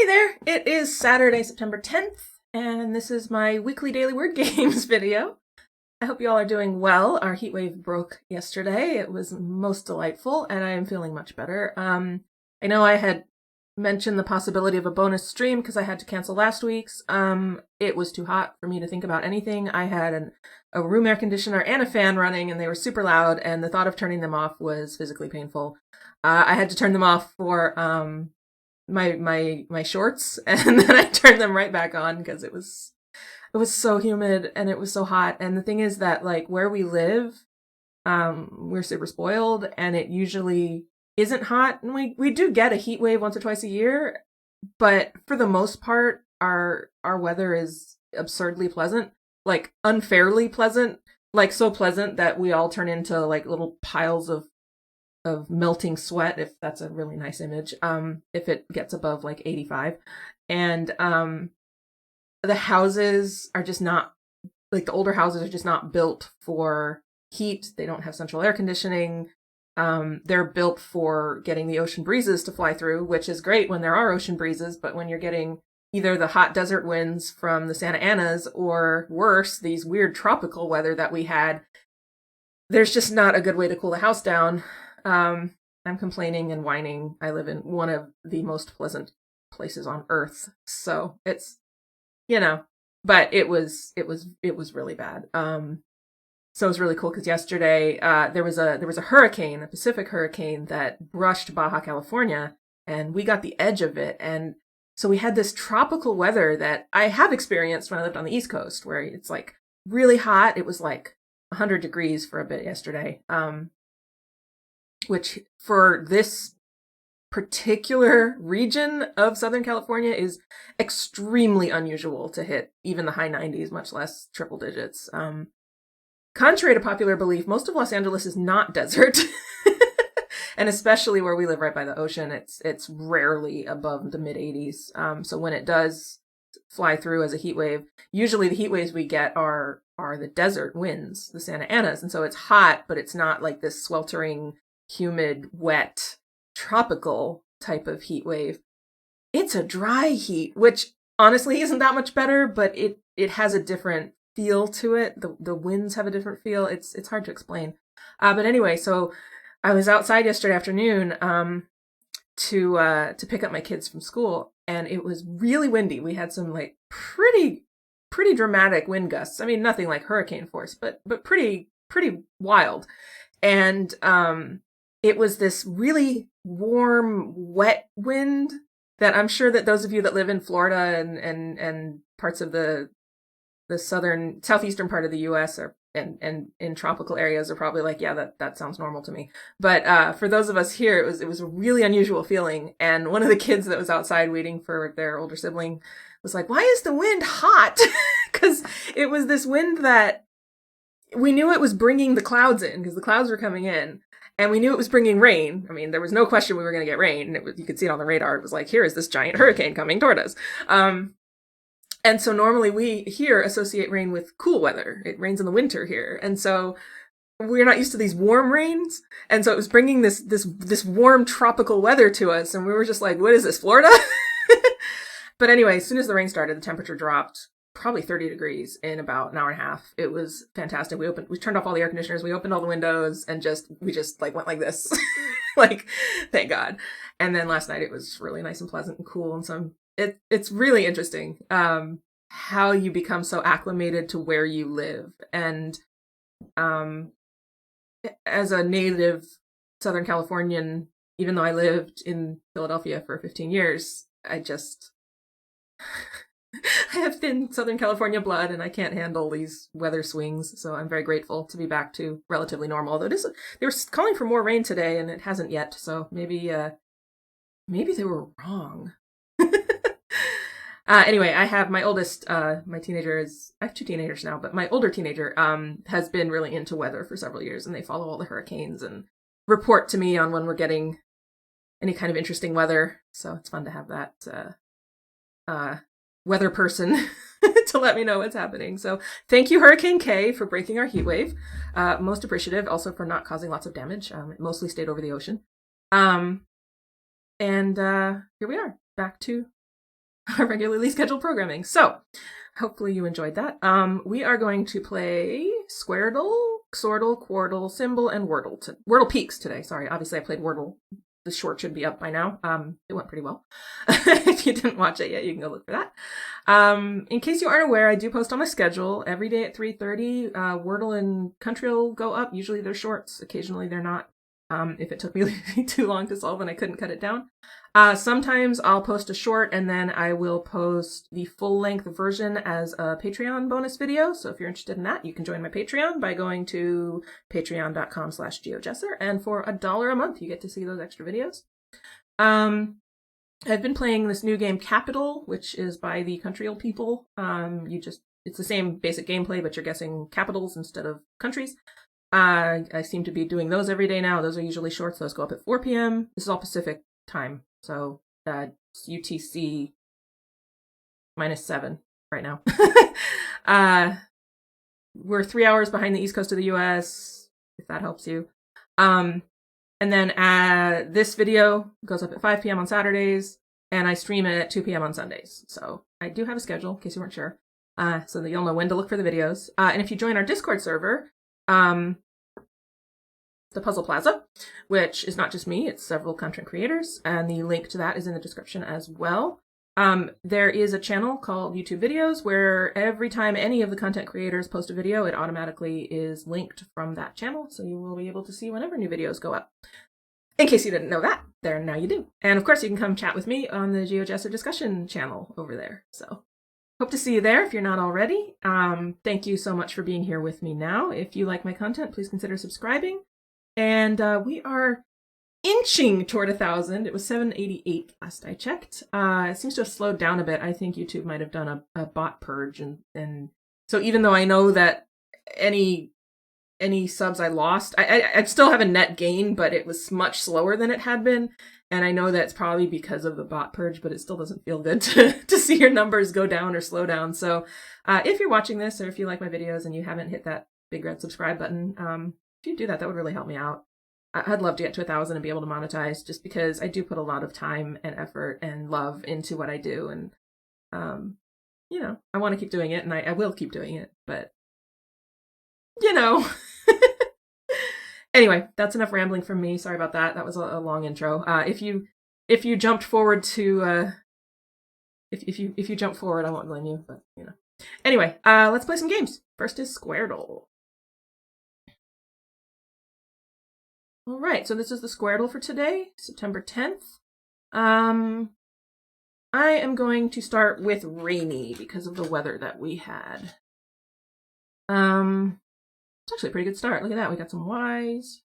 Hey there! It is Saturday, September 10th, and this is my weekly daily word games video. I hope you all are doing well. Our heat wave broke yesterday. It was most delightful, and I am feeling much better. I know I had mentioned the possibility of a bonus stream because I had to cancel last week's. It was too hot for me to think about anything. I had a room air conditioner and a fan running, and they were super loud, and the thought of turning them off was physically painful. I had to turn them off for my shorts, and then I turned them right back on because it was so humid and it was so hot. And the thing is that, like, where we live, we're super spoiled, and it usually isn't hot, and we do get a heat wave once or twice a year, but for the most part our weather is absurdly pleasant, like unfairly pleasant, like so pleasant that we all turn into like little piles of melting sweat, if that's a really nice image, if it gets above like 85. And the houses are just not, like, the older houses are just not built for heat. They don't have central air conditioning. They're built for getting the ocean breezes to fly through, which is great when there are ocean breezes, but when you're getting either the hot desert winds from the Santa Anas or worse, these weird tropical weather that we had, there's just not a good way to cool the house down. I'm complaining and whining. I live in one of the most pleasant places on earth, so it's, but it was really bad. So it was really cool because yesterday there was a hurricane, a Pacific hurricane that brushed Baja California, and we got the edge of it. And so we had this tropical weather that I have experienced when I lived on the East Coast, where it's like really hot. It was like 100 degrees for a bit yesterday, which for this particular region of Southern California is extremely unusual to hit even the high 90s, much less triple digits. Contrary to popular belief, most of Los Angeles is not desert. And especially where we live right by the ocean, it's rarely above the mid 80s. So when it does fly through as a heat wave, usually the heat waves we get are the desert winds, the Santa Anas. And so it's hot, but it's not like this sweltering, humid, wet, tropical type of heat wave. It's a dry heat, which honestly isn't that much better, but it has a different feel to it. The winds have a different feel. It's hard to explain. But anyway, so I was outside yesterday afternoon to pick up my kids from school, and it was really windy. We had some like pretty dramatic wind gusts. I mean, nothing like hurricane force, but pretty wild. And it was this really warm, wet wind that I'm sure that those of you that live in Florida and parts of the southeastern part of the U.S. and in tropical areas are probably like, yeah, that sounds normal to me. But for those of us here, it was a really unusual feeling. And one of the kids that was outside waiting for their older sibling was like, "Why is the wind hot?" Because it was this wind that we knew it was bringing the clouds in, because the clouds were coming in. And we knew it was bringing rain. I mean, there was no question we were going to get rain. And you could see it on the radar. It was like, here is this giant hurricane coming toward us. And so normally we here associate rain with cool weather. It rains in the winter here. And so we're not used to these warm rains. And so it was bringing this warm tropical weather to us. And we were just like, what is this, Florida? But anyway, as soon as the rain started, the temperature dropped probably 30 degrees in about an hour and a half. It was fantastic. We turned off all the air conditioners, we opened all the windows, and we just like went like this. Like, thank God. And then last night it was really nice and pleasant and cool. And so it's really interesting how you become so acclimated to where you live. And as a native Southern Californian, even though I lived in Philadelphia for 15 years, I have thin Southern California blood, and I can't handle these weather swings. So I'm very grateful to be back to relatively normal. Although they were calling for more rain today, and it hasn't yet. So maybe they were wrong. Anyway, I have my oldest, my teenager I have two teenagers now, but my older teenager has been really into weather for several years, and they follow all the hurricanes and report to me on when we're getting any kind of interesting weather. So it's fun to have that weather person to let me know what's happening. So thank you, Hurricane K, for breaking our heat wave. Most appreciative, also for not causing lots of damage. It mostly stayed over the ocean. And here we are, back to our regularly scheduled programming. So hopefully you enjoyed that. We are going to play Squardle, Xordle, Quordle, Symble, and Wordle Peaks today. Sorry, obviously I played Wordle. The short should be up by now. It went pretty well. If you didn't watch it yet, you can go look for that. In case you aren't aware, I do post on my schedule every day at 3:30. Wordle and Country will go up. Usually they're shorts. Occasionally they're not. If it took me too long to solve and I couldn't cut it down. Sometimes I'll post a short and then I will post the full-length version as a Patreon bonus video. So if you're interested in that, you can join my Patreon by going to patreon.com/geojesser. And for $1 a month, you get to see those extra videos. I've been playing this new game, Capital, which is by the Country people. It's the same basic gameplay, but you're guessing capitals instead of countries. I seem to be doing those every day now. Those are usually shorts. Those go up at 4 p.m. This is all Pacific time. So it's UTC -7 right now. We're 3 hours behind the East Coast of the US, if that helps you. And then this video goes up at 5 p.m. on Saturdays, and I stream it at 2 p.m. on Sundays. So I do have a schedule, in case you weren't sure, so that you'll know when to look for the videos. And if you join our Discord server, the Puzzle Plaza, which is not just me, it's several content creators, and the link to that is in the description as well. There is a channel called YouTube Videos where every time any of the content creators post a video, it automatically is linked from that channel, so you will be able to see whenever new videos go up. In case you didn't know that, now you do. And of course, you can come chat with me on the GeoJesser discussion channel over there. So hope to see you there if you're not already. Thank you so much for being here with me now. If you like my content, please consider subscribing. And we are inching toward 1,000. It was 788 last I checked. It seems to have slowed down a bit. I think YouTube might have done a bot purge, and so even though I know that any subs I lost, I still have a net gain, but it was much slower than it had been. And I know that's probably because of the bot purge, but it still doesn't feel good to see your numbers go down or slow down. So if you're watching this, or if you like my videos and you haven't hit that big red subscribe button, if you do that, that would really help me out. I'd love to get to 1,000 and be able to monetize, just because I do put a lot of time and effort and love into what I do. And, I want to keep doing it, and I will keep doing it, but, Anyway, that's enough rambling from me. Sorry about that. That was a long intro. If you jumped forward to, if you jump forward, I won't blame you, but, Anyway, let's play some games. First is Squardle. All right, so this is the Squardle for today, September 10th. I am going to start with rainy because of the weather that we had. It's actually a pretty good start. Look at that, we got some Ys.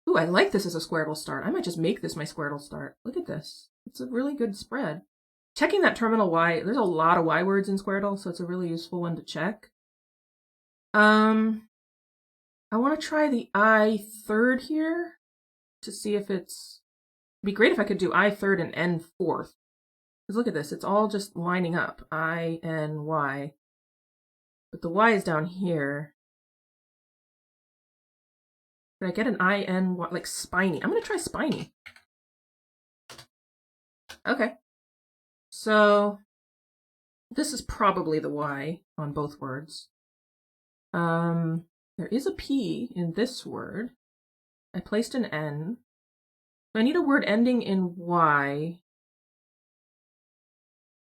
Ooh, I like this as a Squardle start. I might just make this my Squardle start. Look at this. It's a really good spread. Checking that terminal Y, there's a lot of Y words in Squardle, so it's a really useful one to check. I want to try the I third here to see if it'd be great if I could do I third and N fourth. Because look at this, it's all just lining up. I, N, Y. But the Y is down here. Did I get an I, N, Y, like spiny? I'm going to try spiny. Okay. So this is probably the Y on both words. There is a P in this word. I placed an N. So I need a word ending in Y.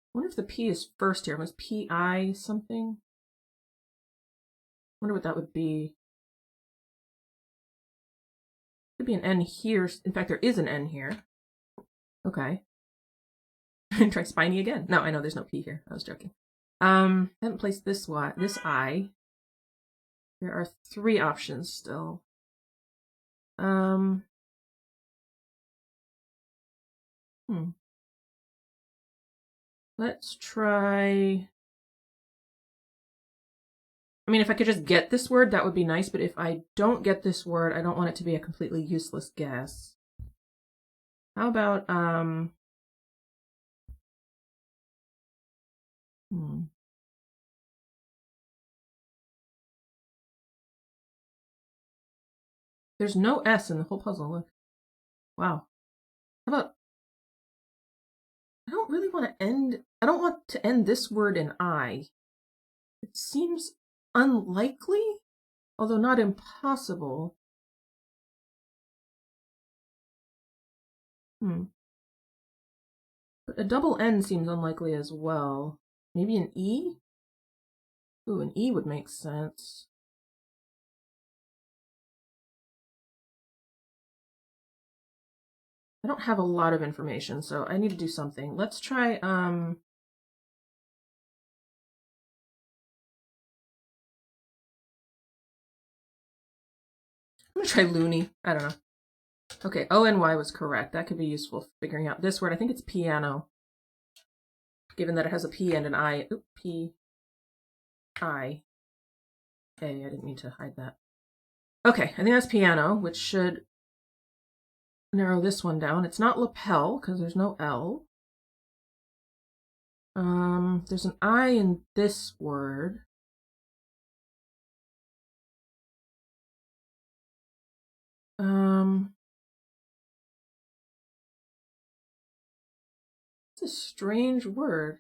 I wonder if the P is first here. Was P-I something? I wonder what that would be. Could be an N here. In fact, there is an N here. Okay. Try spiny again. No, I know there's no P here. I was joking. I haven't placed this Y, this I. There are 3 options still. Let's try... I mean, if I could just get this word, that would be nice, but if I don't get this word, I don't want it to be a completely useless guess. How about, There's no S in the whole puzzle, look. Wow. How about... I don't really want to end... I don't want to end this word in I. It seems unlikely, although not impossible. But a double N seems unlikely as well. Maybe an E? Ooh, an E would make sense. I don't have a lot of information, so I need to do something. Let's try, I'm gonna try loony. I don't know. Okay, O-N-Y was correct. That could be useful for figuring out this word. I think it's piano, given that it has a P and an I. Oop, P-I. Okay, I didn't mean to hide that. Okay, I think that's piano, which should narrow this one down. It's not lapel, because there's no L. There's an I in this word. It's a strange word.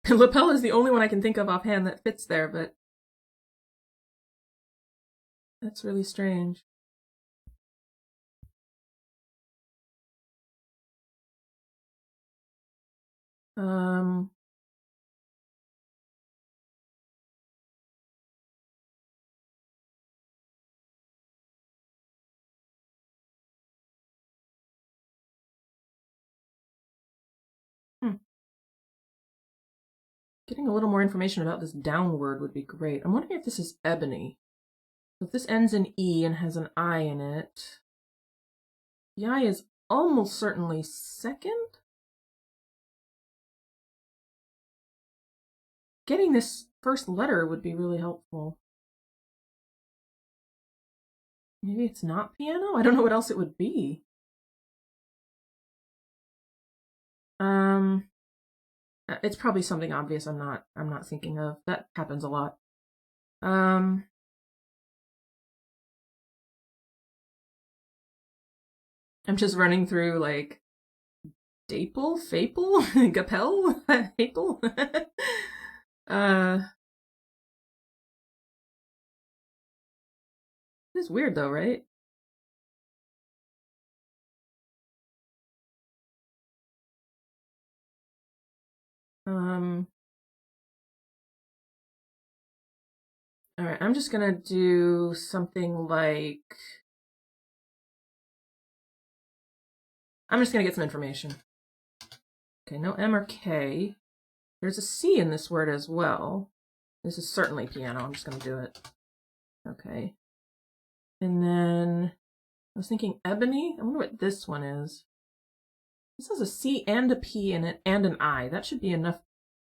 Lapel is the only one I can think of offhand that fits there, but that's really strange. Getting a little more information about this down word would be great. I'm wondering if this is ebony. So if this ends in E and has an I in it, the I is almost certainly second? Getting this first letter would be really helpful. Maybe it's not piano? I don't know what else it would be. It's probably something obvious I'm not thinking of. That happens a lot. I'm just running through like Daple, Faple, Gapel, Haple. It's weird though, right? All right, I'm just gonna do something like, I'm just gonna get some information. Okay, no M or K. There's a C in this word as well. This is certainly piano. I'm just gonna do it. Okay. And then I was thinking ebony. I wonder what this one is. This has a C and a P in it and an I. That should be enough.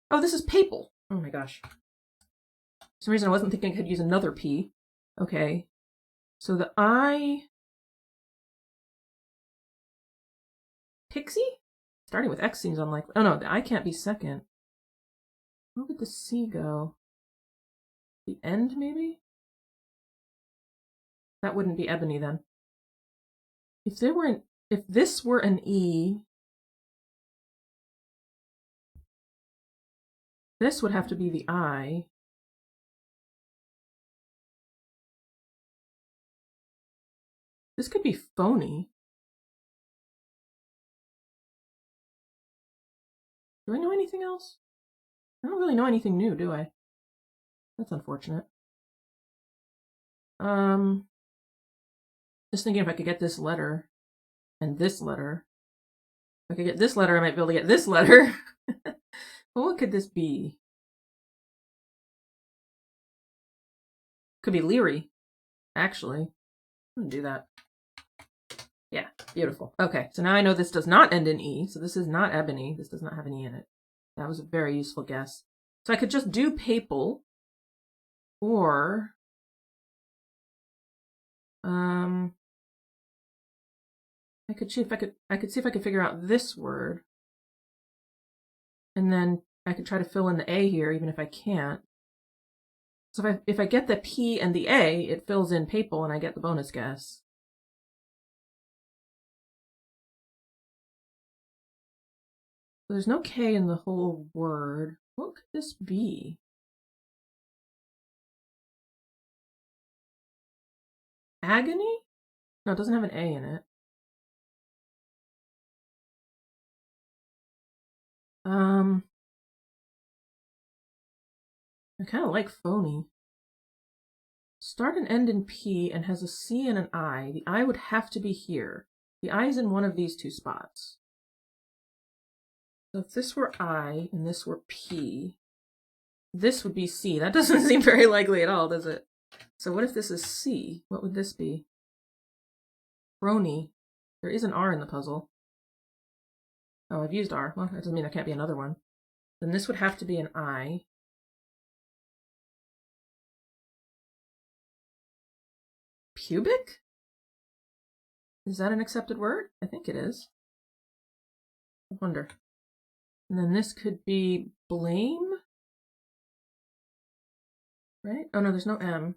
Oh, this is papal. Oh my gosh. For some reason I wasn't thinking I could use another P. Okay. So the I... Pixie? Starting with X seems unlikely. Oh no, the I can't be second. Where would the C go? The end, maybe? That wouldn't be ebony then. If this were an E, this would have to be the I. This could be phony. Do I know anything else? I don't really know anything new, do I? That's unfortunate. Just thinking if I could get this letter and this letter. If I could get this letter, I might be able to get this letter. Well, what could this be? Could be Leary, actually. I'm gonna do that. Yeah, beautiful. Okay, so now I know this does not end in E, so this is not ebony. This does not have an E in it. That was a very useful guess. So I could just do papal, or I could see if I could figure out this word, and then I could try to fill in the A here, even if I can't. So if I get the P and the A, it fills in papal, and I get the bonus guess. there's no K in the whole word. What could this be? Agony? No, it doesn't have an A in it. I kind of like phony. Start and end in P and has a C and an I. The I would have to be here. The I is in one of these two spots. So if this were I and this were P, this would be C. That doesn't seem very likely at all, does it? So what if this is C? What would this be? Brony. There is an R in the puzzle. Oh, I've used R. Well, that doesn't mean there can't be another one. Then this would have to be an I. Pubic? Is that an accepted word? I think it is. I wonder. And then this could be blame? Right? Oh no, there's no M.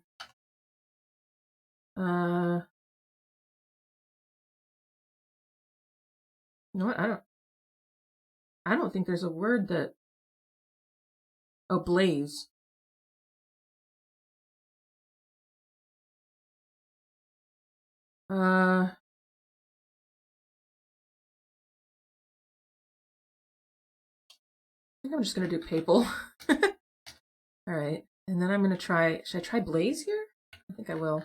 You know what? I don't think there's a word that... Oh, blaze. I think I'm just gonna do papal. Alright, and then I'm gonna try... Should I try blaze here? I think I will.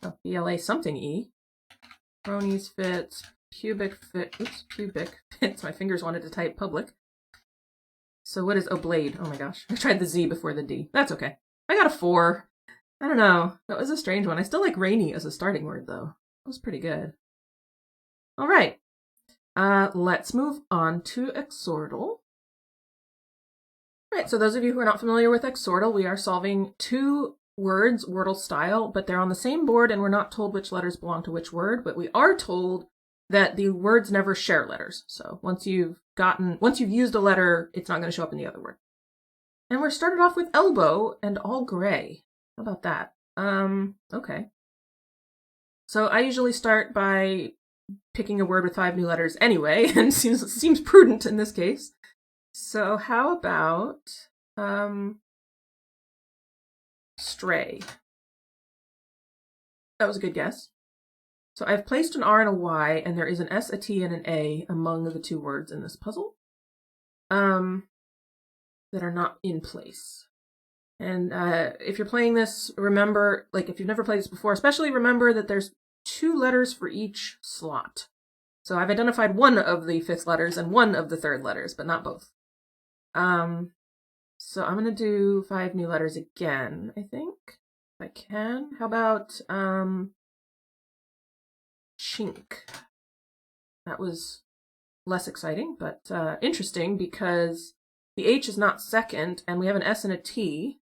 Oh, BLA something E. Bronies fits. Pubic fit. Oops, pubic fits. My fingers wanted to type public. So what is oblade? Oh my gosh. I tried the Z before the D. That's okay. I got a 4. I don't know. That was a strange one. I still like rainy as a starting word, though. That was pretty good. All right. Let's move on to Xordle. All right, so those of you who are not familiar with Xordle, we are solving 2 words, Wordle style, but they're on the same board and we're not told which letters belong to which word, but we are told that the words never share letters. So once you've used a letter, it's not going to show up in the other word. And we're started off with elbow and all gray. How about that? Okay. So I usually start by picking a word with 5 new letters anyway, and seems prudent in this case. So how about stray? That was a good guess. So I've placed an R and a Y, and there is an S, a T, and an A among the 2 words in this puzzle that are not in place. And if you're playing this, remember, like if you've never played this before, especially remember that there's 2 letters for each slot. So I've identified one of the 5th letters and one of the 3rd letters, but not both. So I'm going to do 5 new letters again, I think, if I can. How about chink? That was less exciting, but interesting because the H is not second, and we have an S and a T.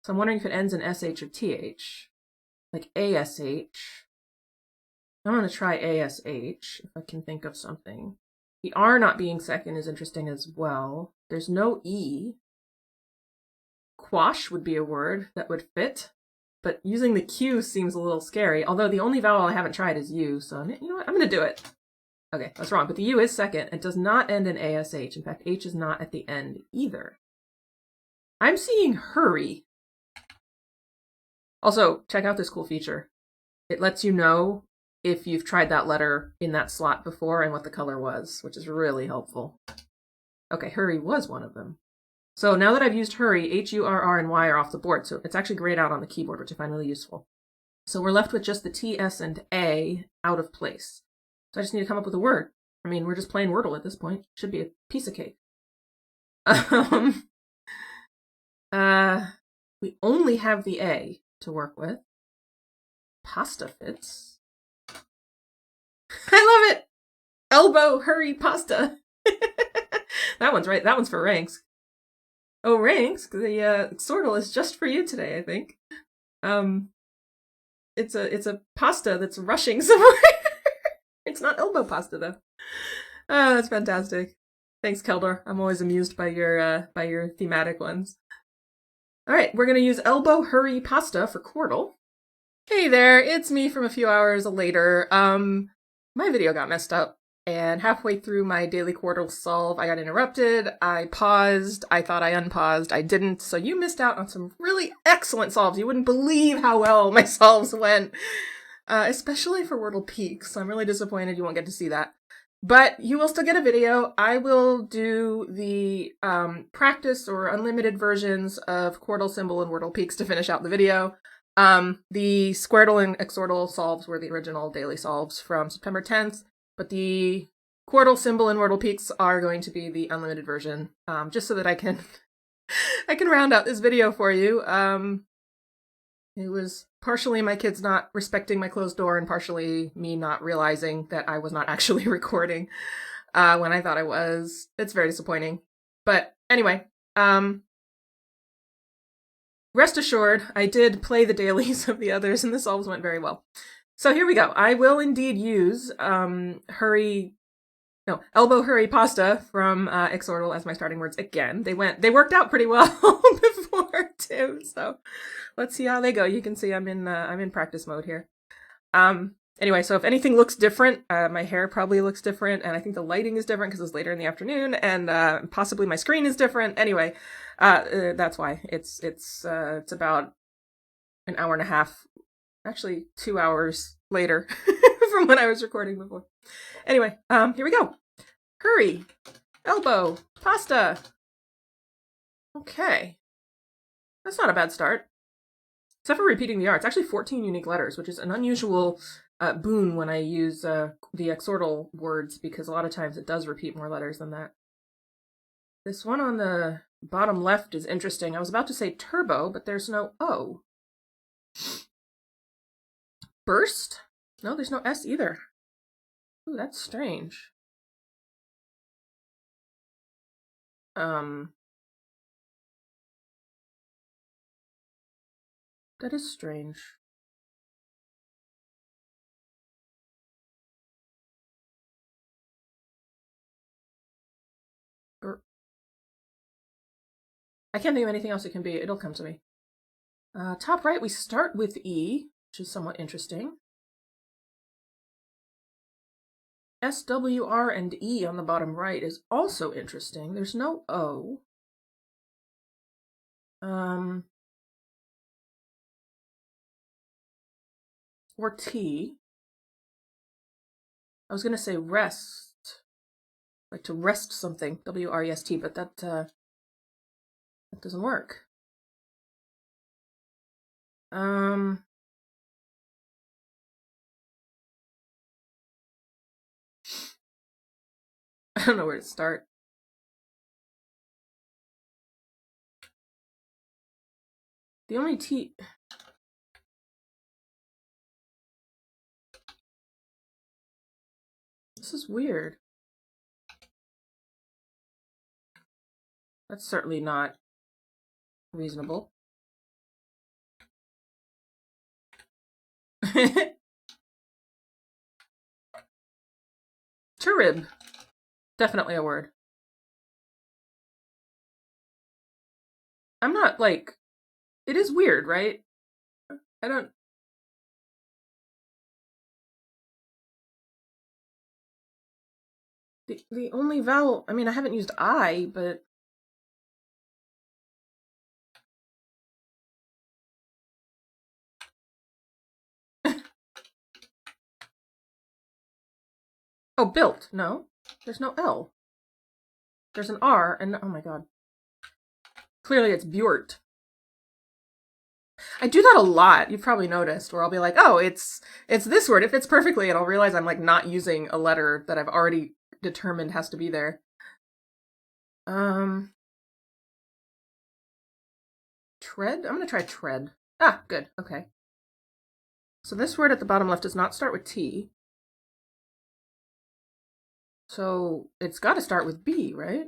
So I'm wondering if it ends in SH or TH. Like ASH. I'm going to try ASH if I can think of something. The R not being second is interesting as well. There's no E. Quash would be a word that would fit, but using the Q seems a little scary, although the only vowel I haven't tried is U, so you know what? I'm going to do it. Okay, that's wrong, but the U is second. It does not end in ASH. In fact, H is not at the end either. I'm seeing hurry. Also, check out this cool feature. It lets you know if you've tried that letter in that slot before and what the color was, which is really helpful. Okay, hurry was one of them. So now that I've used hurry, H, U, R, R, and Y are off the board, so it's actually grayed out on the keyboard, which I find really useful. So we're left with just the T, S, and A out of place. So I just need to come up with a word. I mean, we're just playing Wordle at this point. Should be a piece of cake. We only have the A to work with. Pasta fits. I love it! Elbow, hurry, pasta. That one's right. That one's for ranks. Oh, ranks, the Xordle is just for you today, I think. It's a pasta that's rushing somewhere. It's not elbow pasta though. Oh, that's fantastic. Thanks, Keldor. I'm always amused by your thematic ones. All right, we're gonna use elbow hurry pasta for Quordle. Hey there, it's me from a few hours later. My video got messed up. and halfway through my daily Quordle solve, I got interrupted. I paused. I thought I unpaused. I didn't. So you missed out on some really excellent solves. You wouldn't believe how well my solves went, especially for Wordle Peaks. So I'm really disappointed you won't get to see that. But you will still get a video. I will do the practice or unlimited versions of Quordle, Symble, and Wordle Peaks to finish out the video. The Squardle and Xordle solves were the original daily solves from September 10th, but the Quordle, Symble, and Wordle Peaks are going to be the unlimited version, just so that I can round out this video for you. It was partially my kids not respecting my closed door and partially me not realizing that I was not actually recording when I thought I was. It's very disappointing. But anyway, rest assured, I did play the dailies of the others and the solves went very well. So here we go. I will indeed use elbow hurry pasta from Xordle as my starting words again. They worked out pretty well before too. So let's see how they go. You can see I'm in practice mode here. Anyway, so if anything looks different, my hair probably looks different, and I think the lighting is different because it's later in the afternoon, and possibly my screen is different. Anyway, that's why it's about an hour and a half, actually 2 hours later from when I was recording before. Anyway, here we go. Hurry, elbow, pasta. Okay, that's not a bad start. Except for repeating the R. It's actually 14 unique letters, which is an unusual boon when I use the Xordle words, because a lot of times it does repeat more letters than that. This one on the bottom left is interesting. I was about to say turbo, but there's no O. Burst? No, there's no S either. Ooh, that's strange. That is strange. I can't think of anything else it can be. It'll come to me. Top right, we start with E, which is somewhat interesting. S, W, R, and E on the bottom right is also interesting. There's no O. Or T. I was going to say rest, like to rest something, W-R-E-S-T, but that doesn't work. I don't know where to start. The only T... This is weird. That's certainly not reasonable. Turib. Definitely a word. I'm not, like... It is weird, right? I don't... The only vowel... I mean, I haven't used I, but... Oh, built. No. There's no L. There's an R, and oh my god. Clearly it's Bjort. I do that a lot, you've probably noticed, where I'll be like, oh, it's this word, it fits perfectly, and I'll realize I'm like not using a letter that I've already determined has to be there. Tread? I'm gonna try tread. Ah, good, okay. So this word at the bottom left does not start with T. So it's got to start with B, right?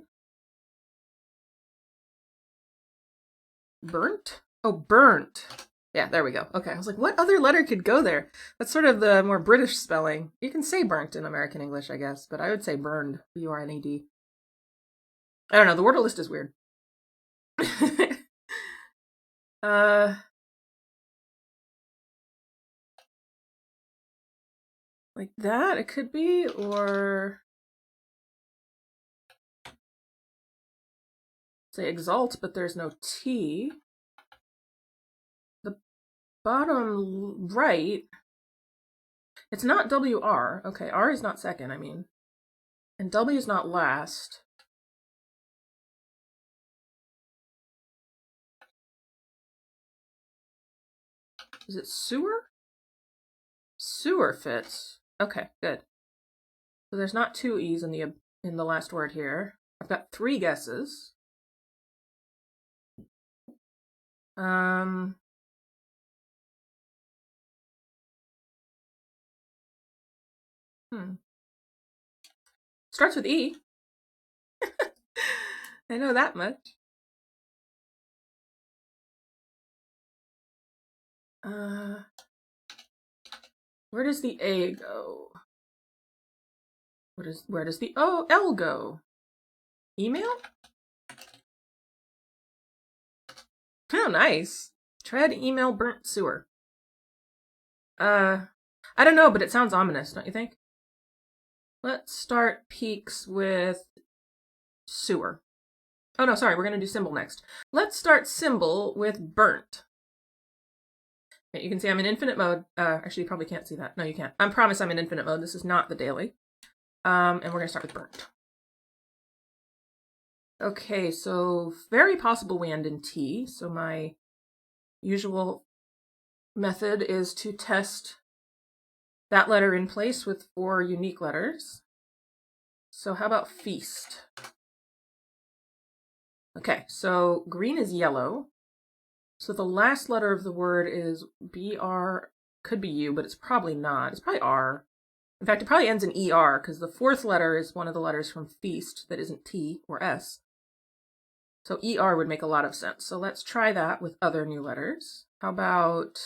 Burnt? Oh, burnt. Yeah, there we go. Okay, I was like, what other letter could go there? That's sort of the more British spelling. You can say burnt in American English, I guess, but I would say burned. B-U-R-N-E-D. I don't know, the Wordle list is weird. Like that, it could be, or say exalt, but there's no T. The bottom right, it's not WR. Okay, R is not second, I mean. And W is not last. Is it sewer? Sewer fits. Okay, good. So there's not two E's in the last word here. I've got 3 guesses. Starts with E. I know that much. Where does the A go? Where does the L go? Email? Oh, nice. Tread, email, burnt, sewer. I don't know, but it sounds ominous, don't you think? Let's start peaks with sewer. Oh no, sorry, we're gonna do Symble next. Let's start Symble with burnt. Okay, you can see I'm in infinite mode. Actually, you probably can't see that. No, you can't. I promise I'm in infinite mode. This is not the daily. And we're gonna start with burnt. Okay, so very possible we end in T. So my usual method is to test that letter in place with 4 unique letters. So how about feast? Okay, so green is yellow. So the last letter of the word is BR, could be U, but it's probably not. It's probably R. In fact, it probably ends in ER because the 4th letter is one of the letters from feast that isn't T or S. So ER would make a lot of sense. So let's try that with other new letters. How about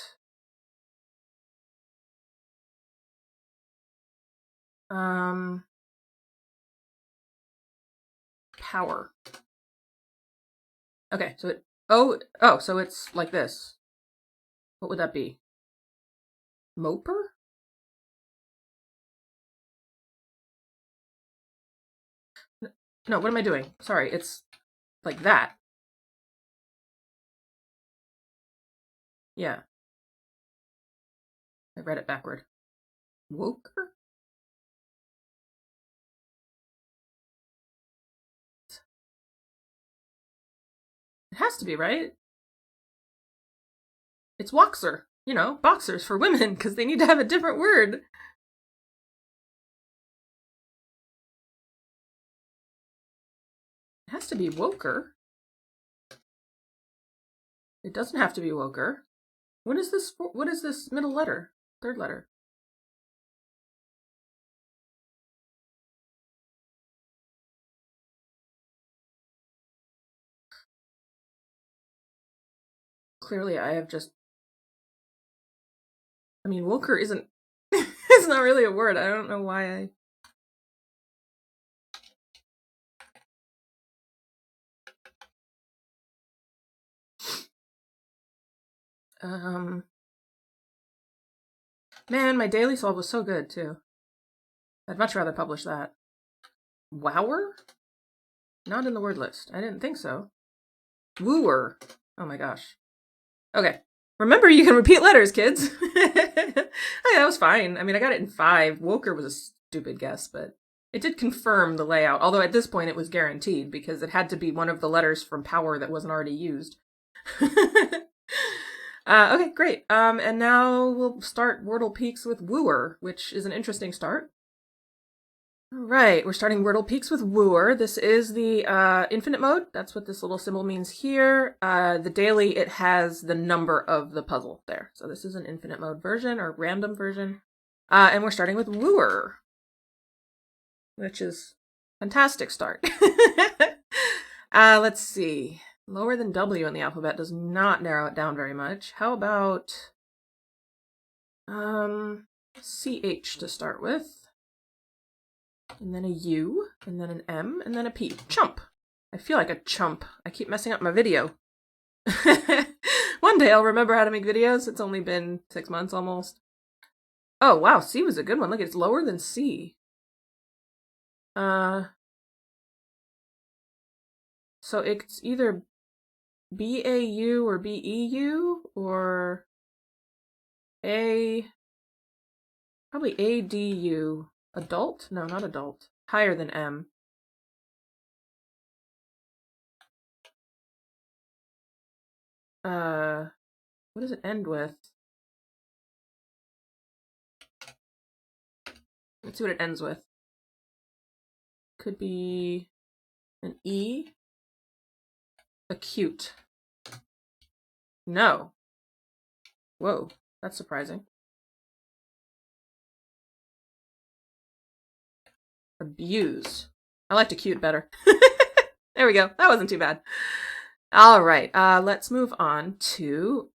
power? Okay, so so it's like this. What would that be? Moper? No, what am I doing? Sorry, it's like that. Yeah. I read it backward. Woker? It has to be, right? It's Woxer. You know, boxers for women, because they need to have a different word. It has to be Woker. It doesn't have to be Woker. What is this middle letter? 3rd letter. Clearly I have just... I mean, Woker isn't... it's not really a word. I don't know why I... Man, my daily solve was so good, too. I'd much rather publish that. Wower? Not in the word list. I didn't think so. Wooer. Oh my gosh. Okay. Remember, you can repeat letters, kids. Okay, that was fine. I mean, I got it in 5. Woker was a stupid guess, but it did confirm the layout. Although at this point it was guaranteed because it had to be one of the letters from power that wasn't already used. Okay, great. And now we'll start Wordle Peaks with Wooer, which is an interesting start. All right, we're starting Wordle Peaks with Wooer. This is the infinite mode. That's what this little symbol means here. The daily, it has the number of the puzzle there. So this is an infinite mode version or random version. And we're starting with Wooer, which is a fantastic start. Let's see. Lower than W in the alphabet does not narrow it down very much. How about CH to start with? And then a U, and then an M, and then a P. Chump. I feel like a chump. I keep messing up my video. One day I'll remember how to make videos. It's only been 6 months almost. Oh, wow. C was a good one. Look, it's lower than C. So it's either BAU or BEU or probably ADU. Adult? No, not adult. Higher than M. What does it end with? Let's see what it ends with. Could be an E. Acute. No. Whoa, that's surprising. Abuse. I liked acute better. There we go. That wasn't too bad. All right, let's move on to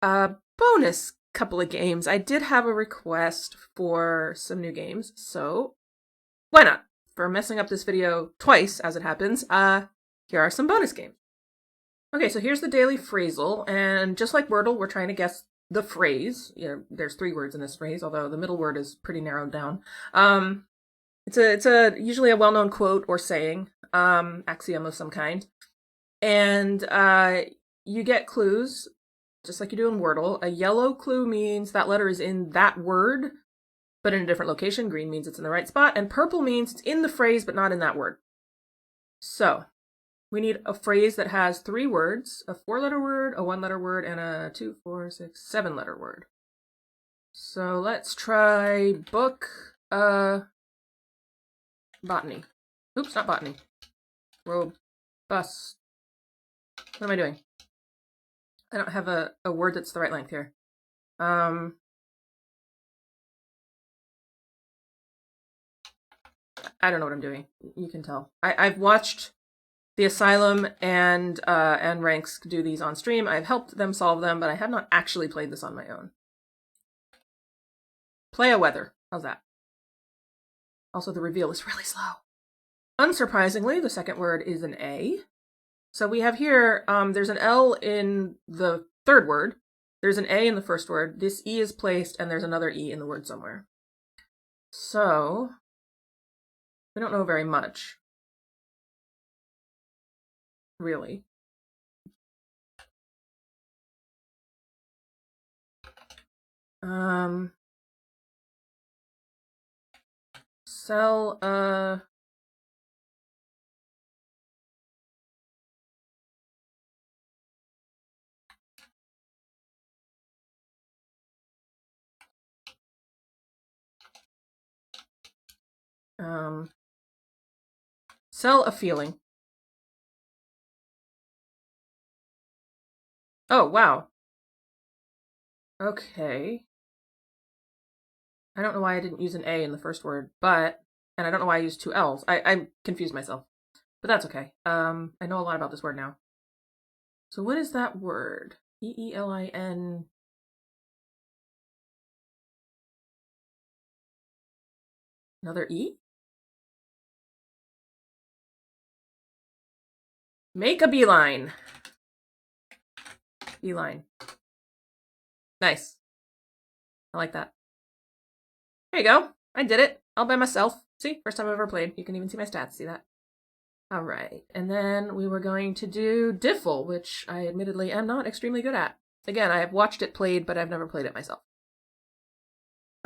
a bonus couple of games. I did have a request for some new games, so why not? For messing up this video twice, as it happens, here are some bonus games. Okay, so here's the daily phrasal, and just like Wordle, we're trying to guess the phrase. There's 3 words in this phrase, although the middle word is pretty narrowed down. It's usually a well-known quote or saying, axiom of some kind. And you get clues, just like you do in Wordle. A yellow clue means that letter is in that word, but in a different location. Green means it's in the right spot. And purple means it's in the phrase, but not in that word. So we need a phrase that has 3 words, a 4-letter word, a 1-letter word, and a 2, 4, 6, 7-letter word. So let's try book, botany. Oops, not botany. Robust. What am I doing? I don't have a word that's the right length here. I don't know what I'm doing. You can tell. I've watched the Asylum and Ranks do these on stream. I've helped them solve them, but I have not actually played this on my own. Play a weather. How's that? Also, the reveal is really slow. Unsurprisingly, the second word is an A. So we have here, there's an L in the 3rd word. There's an A in the 1st word. This E is placed, and there's another E in the word somewhere. So we don't know very much, really. Sell sell a feeling. Oh, wow. Okay. I don't know why I didn't use an A in the 1st word, and I don't know why I used 2 L's. I confused myself, but that's okay. I know a lot about this word now. So what is that word? E-E-L-I-N. Another E? Make a beeline. Beeline. Nice. I like that. There you go. I did it. All by myself. See? First time I've ever played. You can even see my stats. See that? All right. And then we were going to do Diffle, which I admittedly am not extremely good at. Again, I have watched it played, but I've never played it myself.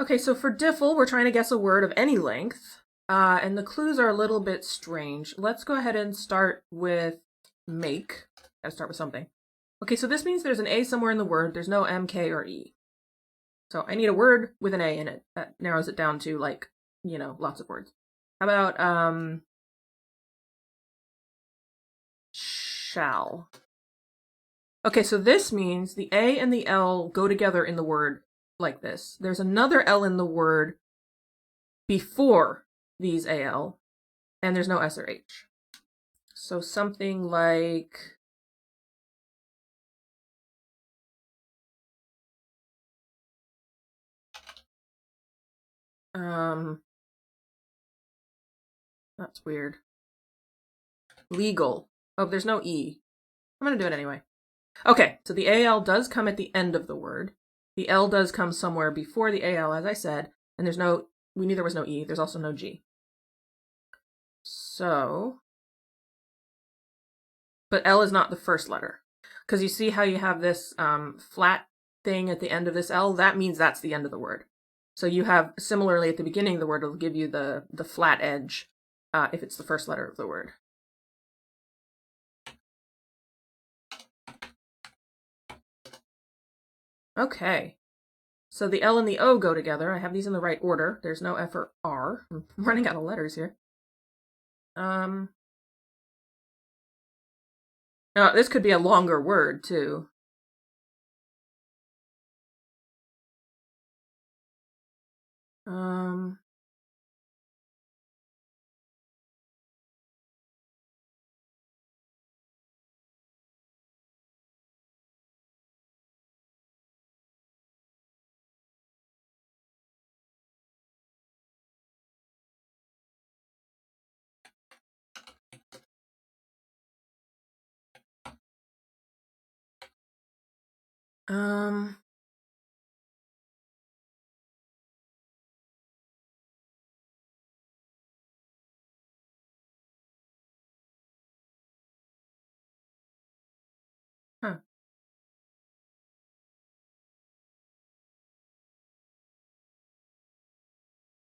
Okay, so for Diffle, we're trying to guess a word of any length. And the clues are a little bit strange. Let's go ahead and start with make. Gotta start with something. Okay, so this means there's an A somewhere in the word. There's no M, K, or E. So I need a word with an A in it. That narrows it down to, like, lots of words. How about, shall. Okay, so this means the A and the L go together in the word like this. There's another L in the word before these AL, and there's no S or H. So something like that's weird. Legal. Oh, there's no E. I'm gonna do it anyway. Okay, so the AL does come at the end of the word. The L does come somewhere before the AL, as I said, and we knew there was no E. There's also no G. So but L is not the first letter. Because you see how you have this flat thing at the end of this L? That means that's the end of the word. So you have, similarly at the beginning of the word, it'll give you the flat edge if it's the first letter of the word. Okay. So the L and the O go together. I have these in the right order. There's no F or R. I'm running out of letters here. No, this could be a longer word, too. Huh.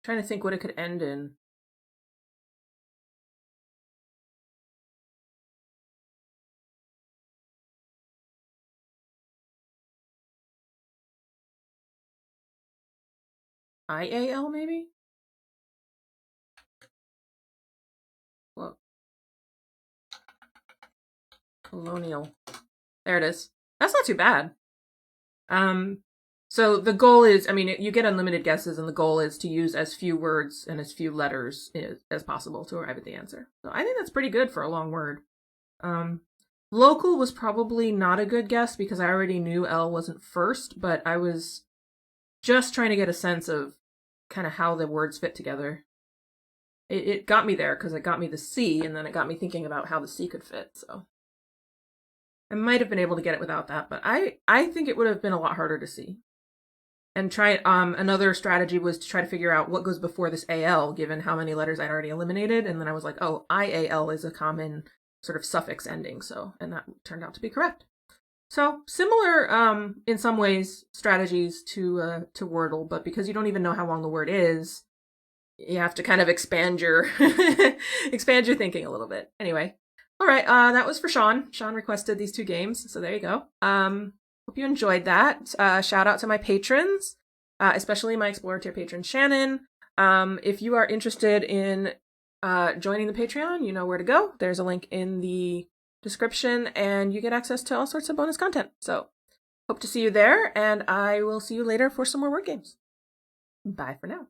Trying to think what it could end in. IAL, maybe? Whoa. Colonial. There it is. That's not too bad. So the goal is, I mean, you get unlimited guesses, and the goal is to use as few words and as few letters as possible to arrive at the answer. So I think that's pretty good for a long word. Local was probably not a good guess because I already knew L wasn't first, but I was just trying to get a sense of kind of how the words fit together. It got me there because it got me the C, and then it got me thinking about how the C could fit, so. I might have been able to get it without that, but I think it would have been a lot harder to see. And try another strategy was to try to figure out what goes before this AL, given how many letters I'd already eliminated, and then I was like, oh, IAL is a common sort of suffix ending, so, and that turned out to be correct. So similar, in some ways, strategies to Wordle, but because you don't even know how long the word is, you have to kind of expand your expand your thinking a little bit. Anyway, all right, that was for Sean. Sean requested these 2 games, so there you go. Hope you enjoyed that. Shout out to my patrons, especially my Explorer tier patron Shannon. If you are interested in joining the Patreon, you know where to go. There's a link in the description, and you get access to all sorts of bonus content. So hope to see you there, and I will see you later for some more word games. Bye for now.